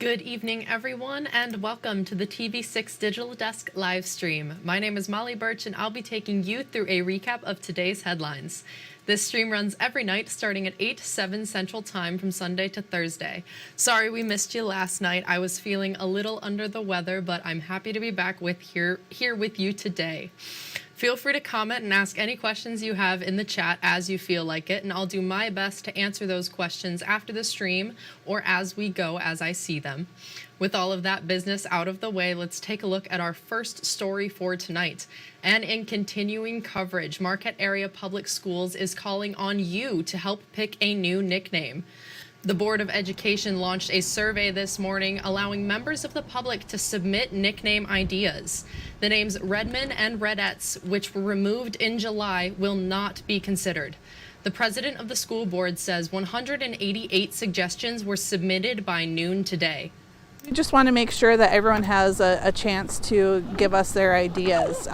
Good evening, everyone, and welcome to the TV6 Digital Desk live stream. My name is Molly Birch, and I'll be taking you through a recap of today's headlines. This stream runs every night starting at 7 Central Time from Sunday to Thursday. Sorry we missed you last night. I was feeling a little under the weather, but I'm happy to be back here with you today. Feel free to comment and ask any questions you have in the chat as you feel like it, and I'll do my best to answer those questions after the stream or as we go as I see them. With all of that business out of the way, let's take a look at our first story for tonight. And in continuing coverage, Marquette Area Public Schools is calling on you to help pick a new nickname. The Board of Education launched a survey this morning allowing members of the public to submit nickname ideas. The names Redman and Redettes, which were removed in July, will not be considered. The president of the school board says 188 suggestions were submitted by noon today. We just want to make sure that everyone has a chance to give us their ideas.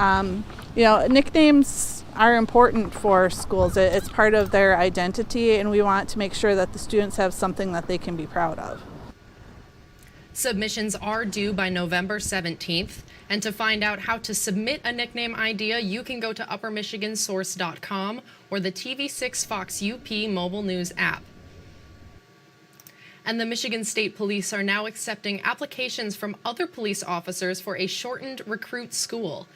Nicknames are important for schools. It's part of their identity, and we want to make sure that the students have something that they can be proud of. Submissions are due by November 17th, and to find out how to submit a nickname idea, you can go to uppermichigansource.com or the TV6 Fox UP mobile news app. And the Michigan State Police are now accepting applications from other police officers for a shortened recruit school.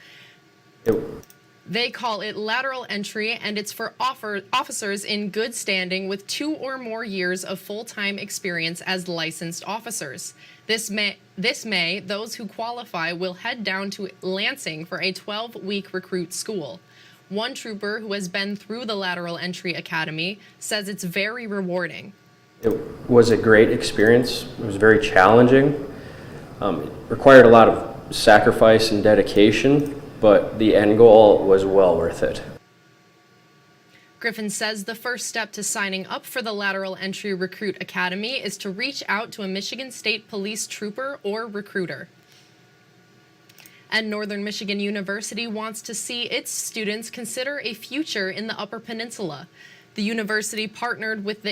They call it lateral entry, and it's for officers in good standing with 2 or more years of full-time experience as licensed officers. This May, those who qualify will head down to Lansing for a 12-week recruit school. One trooper who has been through the lateral entry academy says it's very rewarding. It was a great experience. It was very challenging. It required a lot of sacrifice and dedication, but the end goal was well worth it. Griffin says the first step to signing up for the Lateral Entry Recruit Academy is to reach out to a Michigan State Police trooper or recruiter. And Northern Michigan University wants to see its students consider a future in the Upper Peninsula. The university partnered with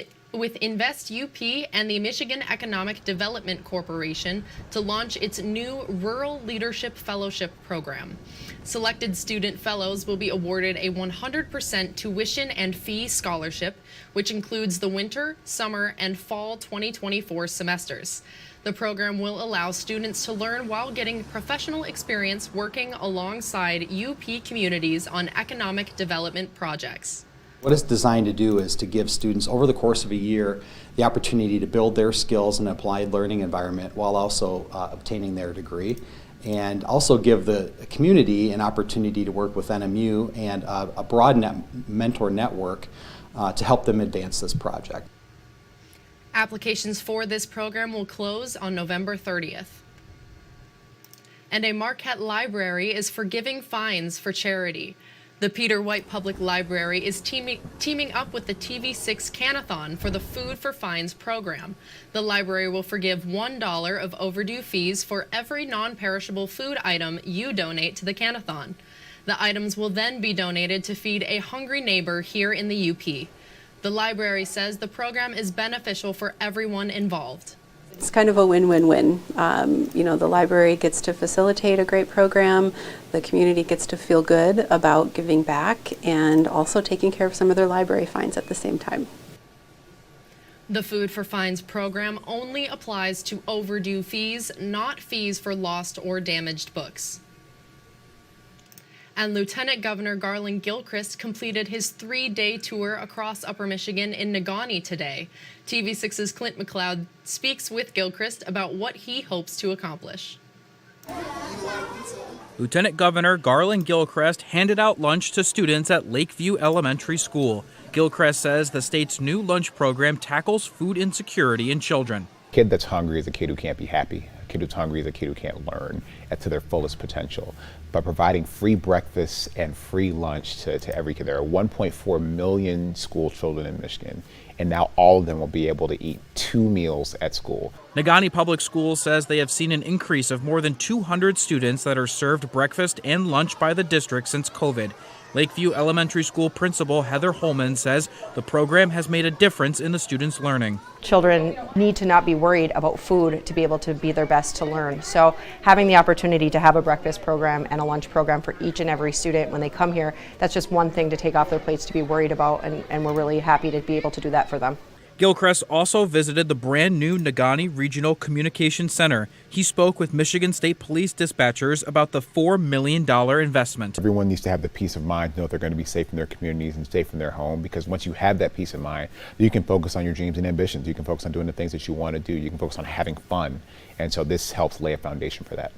Invest UP and the Michigan Economic Development Corporation to launch its new Rural Leadership Fellowship program. Selected student fellows will be awarded a 100% tuition and fee scholarship, which includes the winter, summer, and fall 2024 semesters. The program will allow students to learn while getting professional experience working alongside UP communities on economic development projects. What it's designed to do is to give students over the course of a year the opportunity to build their skills in an applied learning environment while also obtaining their degree, and also give the community an opportunity to work with NMU and a broad mentor network to help them advance this project. Applications for this program will close on November 30th. And a Marquette library is forgiving fines for charity. The Peter White Public Library is teaming up with the TV6 Canathon for the Food for Fines program. The library will forgive $1 of overdue fees for every non-perishable food item you donate to the Canathon. The items will then be donated to feed a hungry neighbor here in the UP. The library says the program is beneficial for everyone involved. It's kind of a win-win-win. The library gets to facilitate a great program, the community gets to feel good about giving back, and also taking care of some of their library fines at the same time. The Food for Fines program only applies to overdue fees, not fees for lost or damaged books. And Lieutenant Governor Garland Gilchrist completed his 3-day tour across Upper Michigan in Negaunee today. TV6's Clint McLeod speaks with Gilchrist about what he hopes to accomplish. Lieutenant Governor Garland Gilchrist handed out lunch to students at Lakeview Elementary School. Gilchrist says the state's new lunch program tackles food insecurity in children. A kid that's hungry is a kid who can't be happy. A kid who's hungry is a kid who can't learn to their fullest potential. By providing free breakfast and free lunch to every kid. There are 1.4 million school children in Michigan, and now all of them will be able to eat 2 meals at school. Negaunee Public Schools says they have seen an increase of more than 200 students that are served breakfast and lunch by the district since COVID. Lakeview Elementary School Principal Heather Holman says the program has made a difference in the students' learning. Children need to not be worried about food to be able to be their best to learn. So having the opportunity to have a breakfast program and a lunch program for each and every student when they come here, that's just one thing to take off their plates to be worried about, and we're really happy to be able to do that for them. Gilchrist also visited the brand new Negaunee Regional Communication Center. He spoke with Michigan State Police dispatchers about the $4 million investment. Everyone needs to have the peace of mind to know they're going to be safe in their communities and safe in their home, because once you have that peace of mind, you can focus on your dreams and ambitions. You can focus on doing the things that you want to do. You can focus on having fun. And so this helps lay a foundation for that.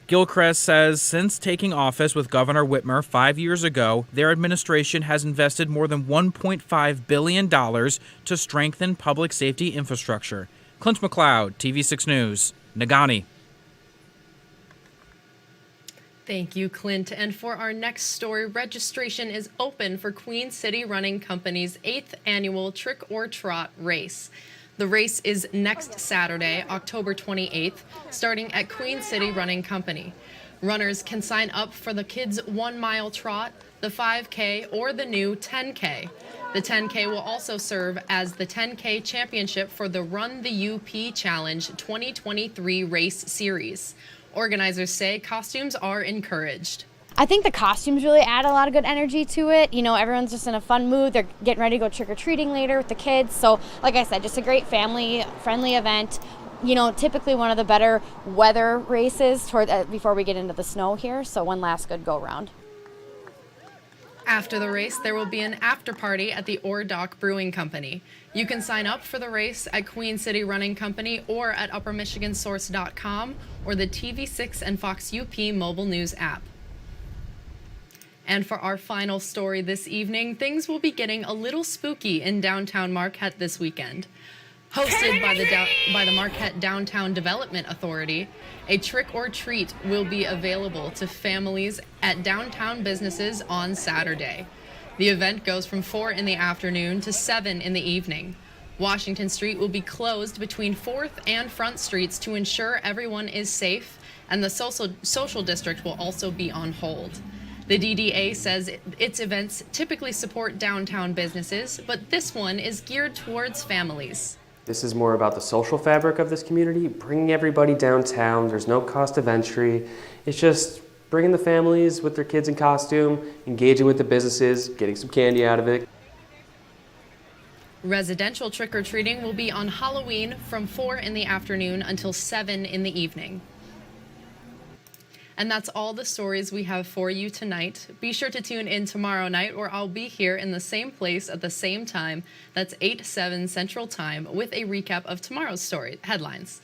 Gilchrist says since taking office with Governor Whitmer 5 years ago, their administration has invested more than $1.5 billion to strengthen public safety infrastructure. Clint McLeod, TV6 News, Negaunee. Thank you, Clint. And for our next story, registration is open for Queen City Running Company's 8th annual Trick or Trot race. The race is next Saturday, October 28th, starting at Queen City Running Company. Runners can sign up for the kids' 1-mile trot, the 5K, or the new 10K. The 10K will also serve as the 10K championship for the Run the UP Challenge 2023 race series. Organizers say costumes are encouraged. I think the costumes really add a lot of good energy to it. You know, everyone's just in a fun mood. They're getting ready to go trick-or-treating later with the kids. So, like I said, just a great family-friendly event. You know, typically one of the better weather races before we get into the snow here. So one last good go-round. After the race, there will be an after party at the Ore Dock Brewing Company. You can sign up for the race at Queen City Running Company or at uppermichigansource.com or the TV6 and Fox UP mobile news app. And for our final story this evening, things will be getting a little spooky in downtown Marquette this weekend. Hosted by the Marquette Downtown Development Authority, a trick or treat will be available to families at downtown businesses on Saturday. The event goes from 4 in the afternoon to 7 in the evening. Washington Street will be closed between 4th and Front Streets to ensure everyone is safe, and the social district will also be on hold. The DDA says its events typically support downtown businesses, but this one is geared towards families. This is more about the social fabric of this community, bringing everybody downtown. There's no cost of entry. It's just bringing the families with their kids in costume, engaging with the businesses, getting some candy out of it. Residential trick-or-treating will be on Halloween from 4 in the afternoon until 7 in the evening. And that's all the stories we have for you tonight. Be sure to tune in tomorrow night, or I'll be here in the same place at the same time. That's 8/7 Central Time with a recap of tomorrow's headlines.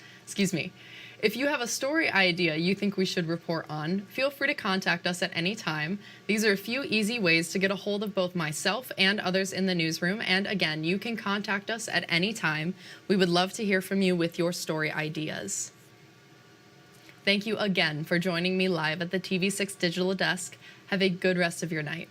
If you have a story idea you think we should report on, feel free to contact us at any time. These are a few easy ways to get a hold of both myself and others in the newsroom. And again, you can contact us at any time. We would love to hear from you with your story ideas. Thank you again for joining me live at the TV6 Digital Desk. Have a good rest of your night.